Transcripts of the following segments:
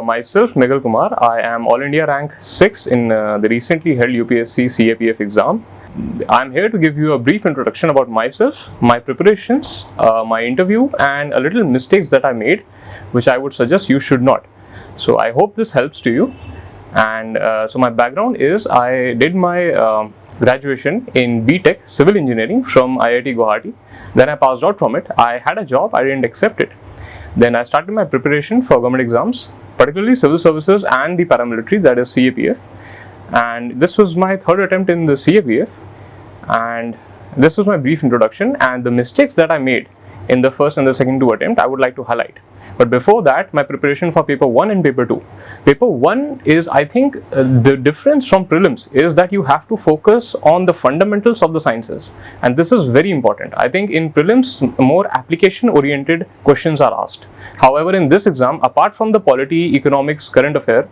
Myself, Meghal Kumar. I am All India rank 6 in the recently held UPSC CAPF exam. I'm here to give you a brief introduction about myself, my preparations, my interview, and a little mistakes that I made, which I would suggest you should not. So I hope this helps to you. And so my background is I did my graduation in BTech Civil Engineering from IIT Guwahati. Then I passed out from it. I had a job, I didn't accept it. Then I started my preparation for government exams, particularly civil services and the paramilitary, that is CAPF. And this was my third attempt in the CAPF. And this was my brief introduction, and the mistakes that I made in the first and the second two attempts I would like to highlight. But before that, my preparation for paper 1 and paper 2. Paper 1 is, I think, the difference from prelims is that you have to focus on the fundamentals of the sciences, and this is very important. I think in prelims, more application oriented questions are asked. However, in this exam, apart from the polity, economics, current affair,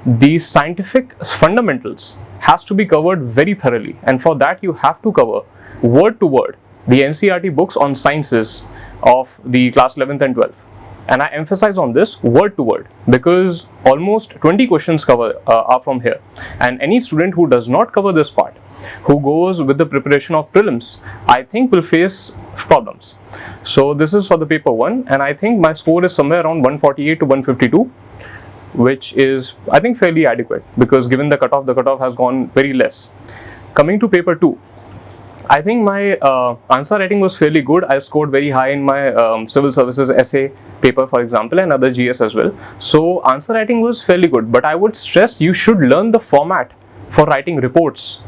the scientific fundamentals has to be covered very thoroughly, and for that you have to cover word to word the NCERT books on sciences of the class 11th and 12th. And I emphasize on this word to word because almost 20 questions are from here, and any student who does not cover this part, who goes with the preparation of prelims, I think will face problems. So this is for the paper 1, and I think my score is somewhere around 148 to 152, which is, I think, fairly adequate because given the cutoff has gone very less. Coming to paper 2, I think my answer writing was fairly good. I scored very high in my civil services essay paper, for example, and other GS as well. So answer writing was fairly good, but I would stress you should learn the format for writing reports.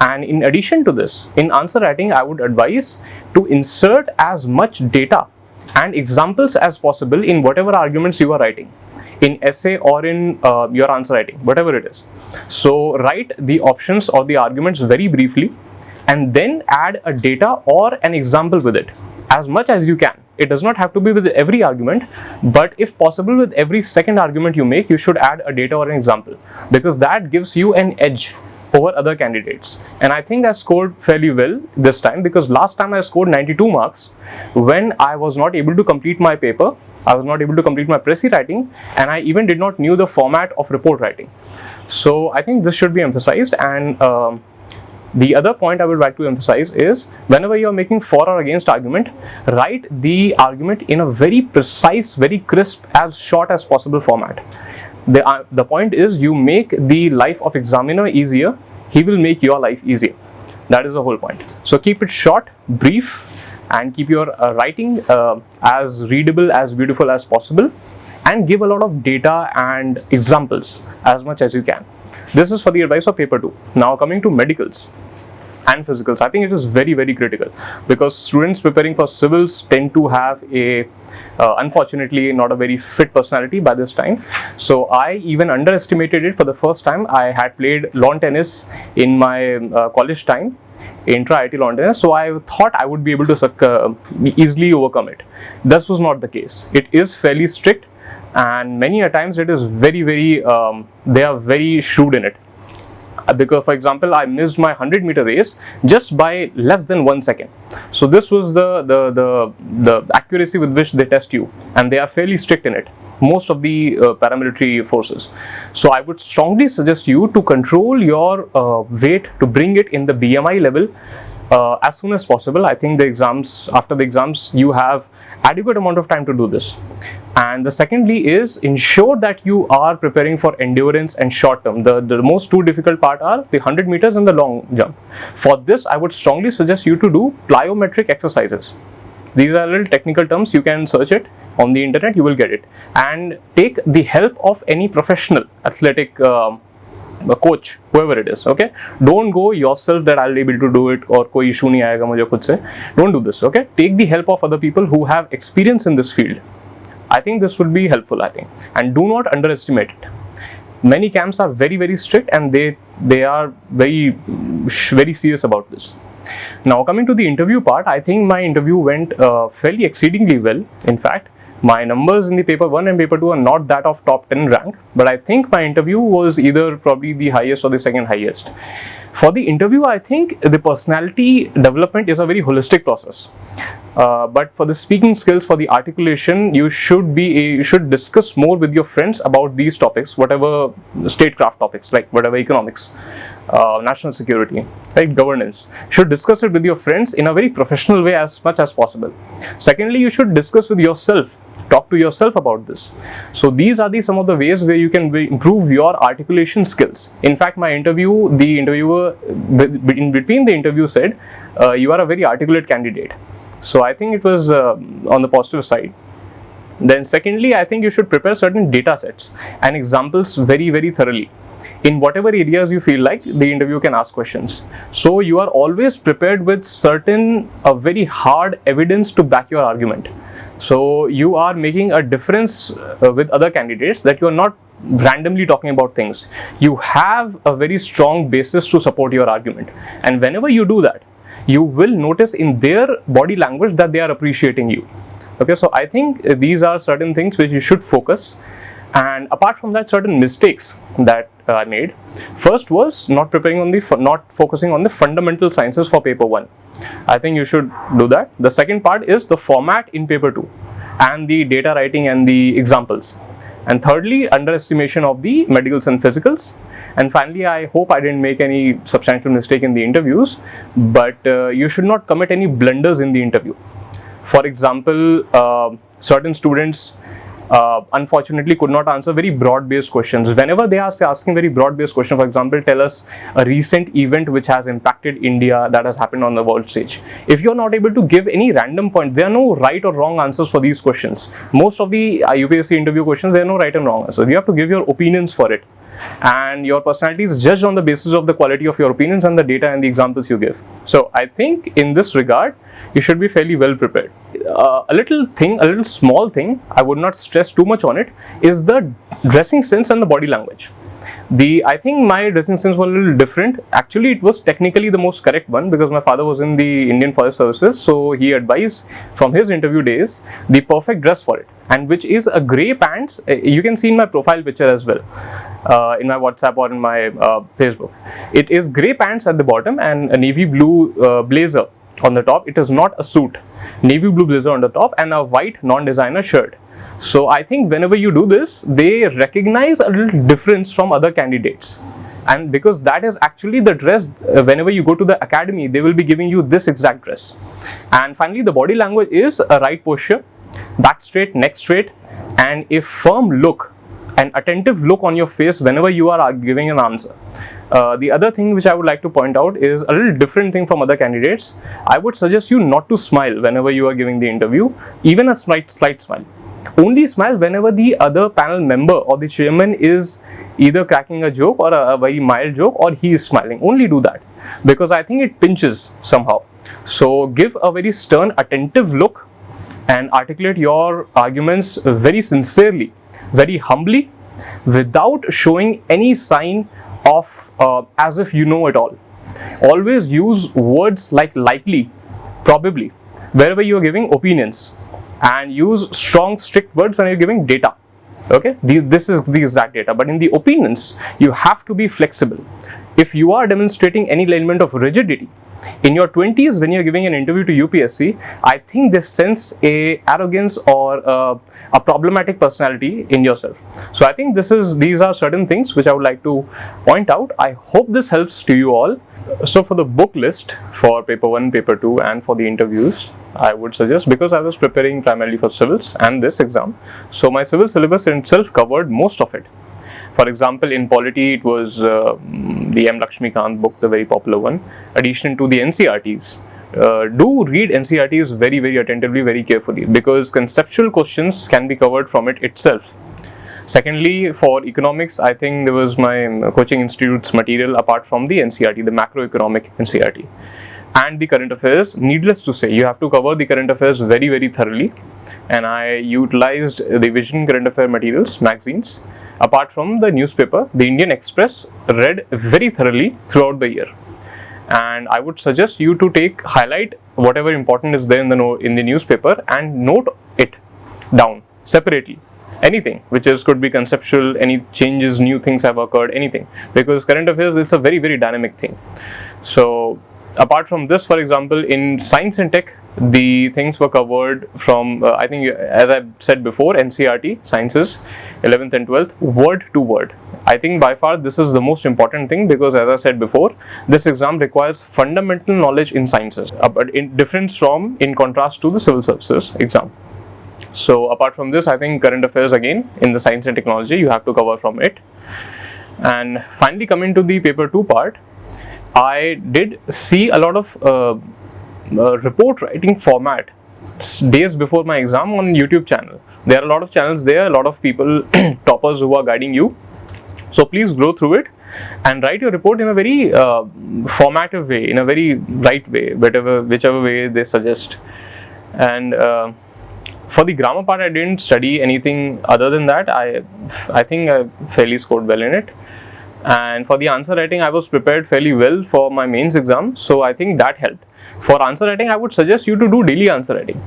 And in addition to this, in answer writing, I would advise to insert as much data and examples as possible in whatever arguments you are writing, in essay or in your answer writing, whatever it is. So write the options or the arguments very briefly, and then add a data or an example with it as much as you can. It does not have to be with every argument, but if possible with every second argument you make, you should add a data or an example, because that gives you an edge over other candidates. And I think I scored fairly well this time, because last time I scored 92 marks when I was not able to complete my paper, I was not able to complete my Pressy writing, and I even did not knew the format of report writing. So I think this should be emphasized. And the other point I would like to emphasize is whenever you are making for or against argument, write the argument in a very precise, very crisp, as short as possible format. The point is you make the life of examiner easier, he will make your life easier. That is the whole point. So keep it short, brief, and keep your writing as readable, as beautiful as possible, and give a lot of data and examples as much as you can. This is for the advice of paper 2. Now coming to medicals and physicals, I think it is very, very critical because students preparing for civils tend to have a unfortunately not a very fit personality by this time. So I even underestimated it for the first time. I had played lawn tennis in my college time, intra-IIT lawn tennis, so I thought I would be able to easily overcome it. This was not the case. It is fairly strict, and many a times it is very, they are very shrewd in it. Because, for example, I missed my 100-meter race just by less than 1 second. So this was the accuracy with which they test you, and they are fairly strict in it, most of the paramilitary forces. So I would strongly suggest you to control your weight, to bring it in the BMI level as soon as possible. I think after the exams you have adequate amount of time to do this. And the secondly is ensure that you are preparing for endurance and short term. The most two difficult part are the 100 meters and the long jump. For this, I would strongly suggest you to do plyometric exercises. These are little technical terms, you can search it on the internet, you will get it. And take the help of any professional athletic coach, whoever it is, okay? Don't go yourself that I'll be able to do it or koi issue nahi aayega mujhe khud se. Don't do this, okay? Take the help of other people who have experience in this field. I think this would be helpful, I think. And do not underestimate it. Many camps are very, very strict, and they are very serious about this. Now coming to the interview part, I think my interview went fairly exceedingly well. In fact, my numbers in the paper 1 and paper 2 are not that of top 10 rank, but I think my interview was either probably the highest or the second highest. For the interview, I think the personality development is a very holistic process. But for the speaking skills, for the articulation, you should discuss more with your friends about these topics, whatever statecraft topics, like whatever economics, national security, right, governance. Should discuss it with your friends in a very professional way as much as possible. Secondly, you should discuss with yourself. Talk to yourself about this. So these are some of the ways where you can improve your articulation skills. In fact, the interviewer in between the interview said, you are a very articulate candidate. So I think it was on the positive side. Then secondly, I think you should prepare certain data sets and examples very, very thoroughly. In whatever areas you feel like the interview can ask questions. So you are always prepared with certain very hard evidence to back your argument. So you are making a difference with other candidates, that you are not randomly talking about things. You have a very strong basis to support your argument. And whenever you do that, you will notice in their body language that they are appreciating you. Okay, so I think these are certain things which you should focus. And apart from that, certain mistakes that I made. First was not focusing on the fundamental sciences for paper 1. I think you should do that. The second part is the format in paper 2 and the data writing and the examples. And thirdly, underestimation of the medicals and physicals. And finally, I hope I didn't make any substantial mistake in the interviews, but you should not commit any blunders in the interview. For example, certain students unfortunately could not answer very broad-based questions. Whenever they are asking very broad-based questions, for example, tell us a recent event which has impacted India that has happened on the world stage. If you're not able to give any random point, there are no right or wrong answers for these questions. Most of the UPSC interview questions, there are no right and wrong answers. You have to give your opinions for it. And your personality is judged on the basis of the quality of your opinions and the data and the examples you give. So I think in this regard, you should be fairly well prepared. A little small thing, I would not stress too much on it, is the dressing sense and the body language. I think my dressing sense was a little different. Actually, it was technically the most correct one, because my father was in the Indian Forest Services, so he advised from his interview days the perfect dress for it, and which is a grey pants. You can see in my profile picture as well, in my WhatsApp or in my Facebook. It is grey pants at the bottom and a navy blue blazer on the top. It is not a suit. Navy blue blazer on the top and a white non-designer shirt. So I think whenever you do this, they recognize a little difference from other candidates. And because that is actually the dress, whenever you go to the academy, they will be giving you this exact dress. And finally, the body language is a right posture, back straight, neck straight, and a firm look, an attentive look on your face whenever you are giving an answer. The other thing which I would like to point out is a little different thing from other candidates. I would suggest you not to smile whenever you are giving the interview, even a slight smile. Only smile whenever the other panel member or the chairman is either cracking a joke or a very mild joke, or he is smiling. Only do that, because I think it pinches somehow. So give a very stern, attentive look and articulate your arguments very sincerely, very humbly, without showing any sign of as if you know it all. Always use words like likely, probably, wherever you are giving opinions, and use strong, strict words when you're giving data. Okay, this is the exact data, but in the opinions, you have to be flexible. If you are demonstrating any element of rigidity in your 20s when you're giving an interview to UPSC, I think this sense a arrogance or a problematic personality in yourself. So I think these are certain things which I would like to point out. I hope this helps to you all. So for the book list for paper 1, paper 2 and for the interviews, I would suggest, because I was preparing primarily for civils and this exam, so my civil syllabus itself covered most of it. For example, in polity, it was the M. Lakshmikant book, the very popular one, addition to the NCRTs. Do read NCRTs very, very attentively, very carefully, because conceptual questions can be covered from it itself. Secondly, for economics, I think there was my coaching institute's material apart from the NCRT, the macroeconomic NCRT. And the current affairs, needless to say, you have to cover the current affairs very, very thoroughly. And I utilized the Vision current affair materials, magazines. Apart from the newspaper, the Indian Express, read very thoroughly throughout the year. And I would suggest you to highlight whatever important is there in the newspaper and note it down separately. Anything which could be conceptual, any changes, new things have occurred, anything. Because current affairs, it's a very, very dynamic thing. So Apart from this, for example, in science and tech, the things were covered from I think, as I said before, NCERT sciences 11th and 12th, word to word. I think by far this is the most important thing, because as I said before, this exam requires fundamental knowledge in sciences, but in difference from, in contrast to, the civil services exam. So apart from this, I think current affairs again in the science and technology you have to cover from it. And finally, coming to the paper 2 part, I did see a lot of report writing format days before my exam on YouTube channel. There are a lot of channels there, a lot of people, toppers who are guiding you. So please go through it and write your report in a very formative way, in a very right way, whichever way they suggest. And for the grammar part, I didn't study anything other than that. I think I fairly scored well in it. And for the answer writing, I was prepared fairly well for my mains exam, so I think that helped. For answer writing, I would suggest you to do daily answer writing.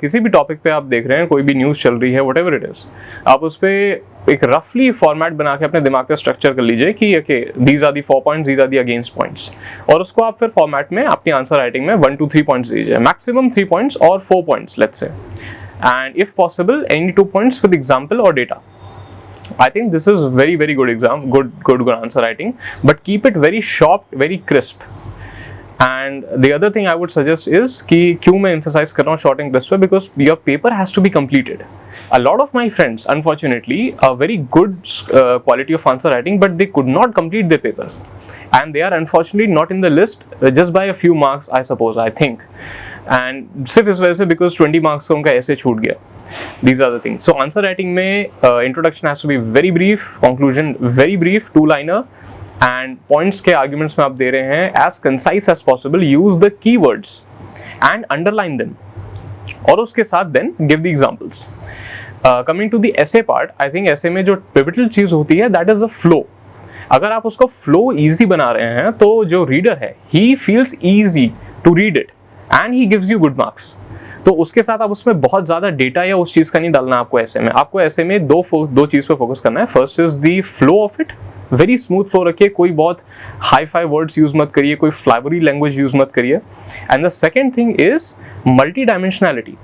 किसी भी topic पे आप देख रहे हैं, कोई भी news चल रही है, whatever it is, आप उस पर एक रफली फॉर्मेट बना के अपने दिमाग पे स्ट्रक्चर कर लीजिए कि okay, these are the 4 points, these are the against points, और उसको आप फिर फॉर्मेट में अपनी आंसर राइटिंग में 1 to 3 points दीजिए, मैक्सिमम 3 points और 4 points let's say, and if possible any 2 points with example or data. I think this is very good exam, good answer writing, but keep it very short, very crisp. And the other thing I would suggest is कि क्यों मैं emphasize कर रहा हूँ short and crisp, because your paper has to be completed. A lot of my friends, unfortunately, are very good quality of answer writing, but they could not complete their paper, and they are unfortunately not in the list just by a few marks, I suppose, I think. And सिर्फ इस वजह से because 20 marks का उनका ऐसे छूट गया. These are the things. So answer writing में introduction has to be very brief, conclusion very brief, 2-liner, and points के arguments में आप दे रहे हैं as concise as possible. Use the keywords and underline them. और उसके साथ then give the examples. Coming to the essay part, I think essay में जो pivotal चीज़ होती है, that is the flow. अगर आप उसको flow easy बना रहे हैं, तो जो reader है, he feels easy to read it and he gives you good marks. तो उसके साथ आप उसमें बहुत ज़्यादा डेटा या उस चीज़ का नहीं डालना आपको ऐसे में. आपको ऐसे में दो चीज़ पे फोकस करना है. First is the flow of it, very smooth flow रखिए, कोई बहुत हाई फाई वर्ड्स यूज़ मत करिए, कोई फ्लावरी लैंग्वेज यूज़ मत करिए. And the second thing is multi dimensionality.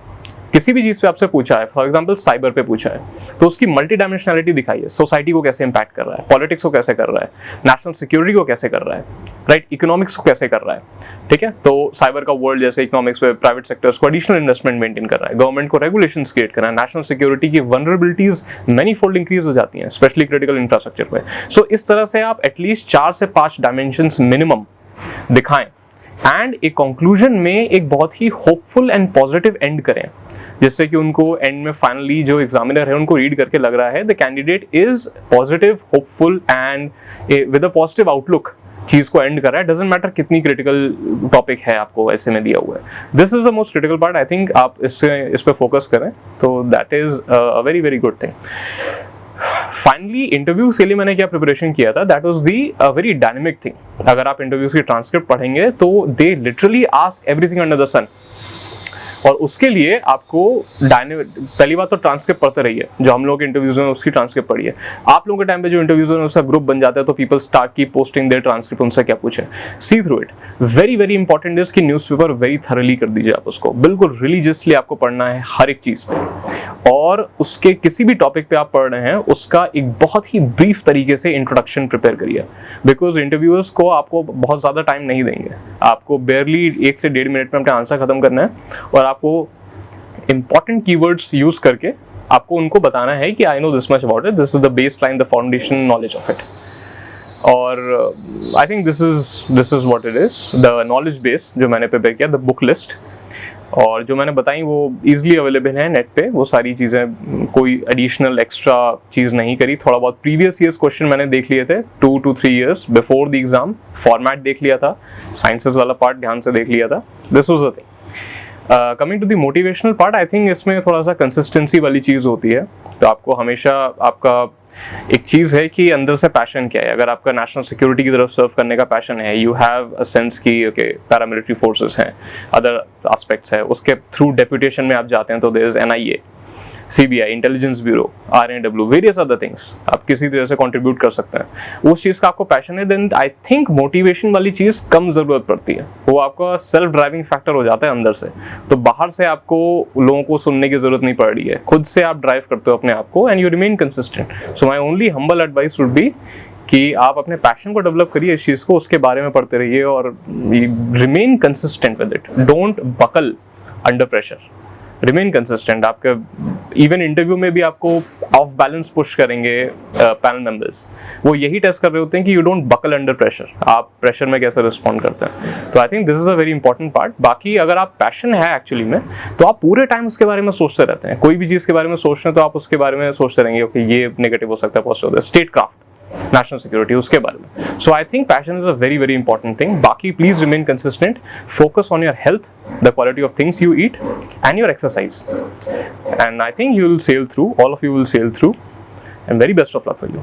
किसी भी चीज़ पे आपसे पूछा है, फॉर एग्जांपल साइबर पे पूछा है, तो उसकी मल्टी डायमेंशनैलिटी दिखाइए. सोसाइटी को कैसे इंपैक्ट कर रहा है, पॉलिटिक्स को कैसे कर रहा है, नेशनल सिक्योरिटी को कैसे कर रहा है, राइट, इकोनॉमिक्स को कैसे कर रहा है. ठीक है, तो साइबर का वर्ल्ड जैसे इकोनॉमिक्स पे प्राइवेट सेक्टर्स को एडिशनल इन्वेस्टमेंट मेंटेन कर रहा है, गवर्नमेंट को रेगुलेशंस क्रिएट कर रहा है, नेशनल सिक्योरिटी की वनरेबिलिटीज मैनी फोल्ड इंक्रीज हो जाती हैं, स्पेशली क्रिटिकल इंफ्रास्ट्रक्चर पे. सो इस तरह से आप एटलीस्ट 4 से 5 डायमेंशंस मिनिमम दिखाएं, एंड एक कंक्लूजन में एक बहुत ही होपफुल एंड पॉजिटिव एंड करें, जिससे कि उनको एंड में फाइनली जो एग्जामिनर है उनको रीड करके लग रहा है the candidate is positive, hopeful and with a positive outlook चीज को एंड कर रहा है. डजंट मैटर कितनी क्रिटिकल टॉपिक है आपको ऐसे में दिया हुआ है. This is the most critical part. I think आप इस पे फोकस करें तो that is a very good thing. Finally interviews के लिए मैंने क्या प्रिपरेशन किया था, that was the very dynamic thing. अगर आप इंटरव्यूज की ट्रांसक्रिप्ट पढ़ेंगे तो they literally ask everything under the sun, और उसके लिए आपको पहली बात तो ट्रांसक्रिप्ट पढ़ते रहिए. जो हम लोग इंटरव्यूज में उसकी ट्रांसक्रिप्ट पढ़िए. आप लोगों के टाइम पे जो इंटरव्यूज में उसका ग्रुप बन जाता है तो पीपल स्टार्ट की पोस्टिंग देयर ट्रांसक्रिप्ट, उनसे क्या पूछे, see through it. Very important is कि न्यूज़पेपर वेरी थरली कर दीजिए आप उसको, बिल्कुल रिलीजियसली आपको पढ़ना है हर एक चीज़ पे, और उसके किसी भी टॉपिक पे आप पढ़ रहे हैं उसका एक बहुत ही ब्रीफ तरीके से इंट्रोडक्शन प्रिपेयर करिए, बिकॉज इंटरव्यूअर्स को आपको बहुत ज़्यादा टाइम नहीं देंगे. आपको बेयरली 1 से 1.5 मिनट में अपना आंसर खत्म करना है, और आपको इंपॉर्टेंट कीवर्ड्स यूज करके आपको उनको बताना है कि I know this much about it, this is the base line, the foundation knowledge of it. और I think this is what it is, the knowledge base जो मैंने प्रिपेयर किया, द बुक लिस्ट, और जो मैंने बताई वो इजीली अवेलेबल है नेट पे. वो सारी चीज़ें, कोई एडिशनल एक्स्ट्रा चीज़ नहीं करी. थोड़ा बहुत प्रीवियस ईयर्स क्वेश्चन मैंने देख लिए थे 2 to 3 years before the exam, format देख लिया था, साइंसेस वाला पार्ट ध्यान से देख लिया था. This was the thing. Coming to the motivational part, I think इसमें थोड़ा सा कंसिस्टेंसी वाली चीज़ होती है. तो आपको हमेशा आपका एक चीज़ है कि अंदर से पैशन क्या है. अगर आपका नेशनल सिक्योरिटी की तरफ सर्व करने का पैशन है, यू हैव अ सेंस की ओके पैरामिलिट्री फोर्सेस हैं, अदर एस्पेक्ट्स है, उसके थ्रू डेप्यूटेशन में आप जाते हैं तो there is NIA. CBI, intelligence bureau, RNW, various other things, आप किसी तरह से कंट्रीब्यूट कर सकते हैं। उस चीज़ का आपको पैशन है, देन आई थिंक मोटिवेशन वाली चीज़ कम ज़रूरत पड़ती है, वो आपका सेल्फ ड्राइविंग फैक्टर हो जाता है अंदर से। तो बाहर से आपको लोगों को सुनने की ज़रूरत नहीं पड़ रही है, खुद से आप ड्राइव करते हो अपने आप को and you remain consistent. So my only humble advice would be कि आप अपने पैशन को डेवलप करिए, इस चीज़ को, उसके बारे में पढ़ते रहिए और remain consistent with it. Don't buckle under pressure, remain consistent. आपके इवन इंटरव्यू में भी आपको ऑफ बैलेंस पुश करेंगे पैनल मेंबर्स, वो यही टेस्ट कर रहे होते हैं कि you don't buckle under pressure, आप प्रेशर में कैसे रिस्पॉन्ड करते हैं। तो I think this is a very important part. बाकी अगर आप पैशन है एक्चुअली में, तो आप पूरे टाइम उसके बारे में सोचते रहते हैं, कोई भी चीज़ के बारे में सोच रहे हैं तो आप उसके बारे में सोचते रहेंगे, ओके ये नेगेटिव हो सकता है, पॉजिटिव होता है, स्टेट क्राफ्ट, नेशनल सिक्योरिटी, उसके बारे में। So I think passion is a very very important thing. बाकी please remain consistent, focus on your health, the quality of things you eat and your exercise, and I think you will sail through, all of you will sail through, and very best of luck for you.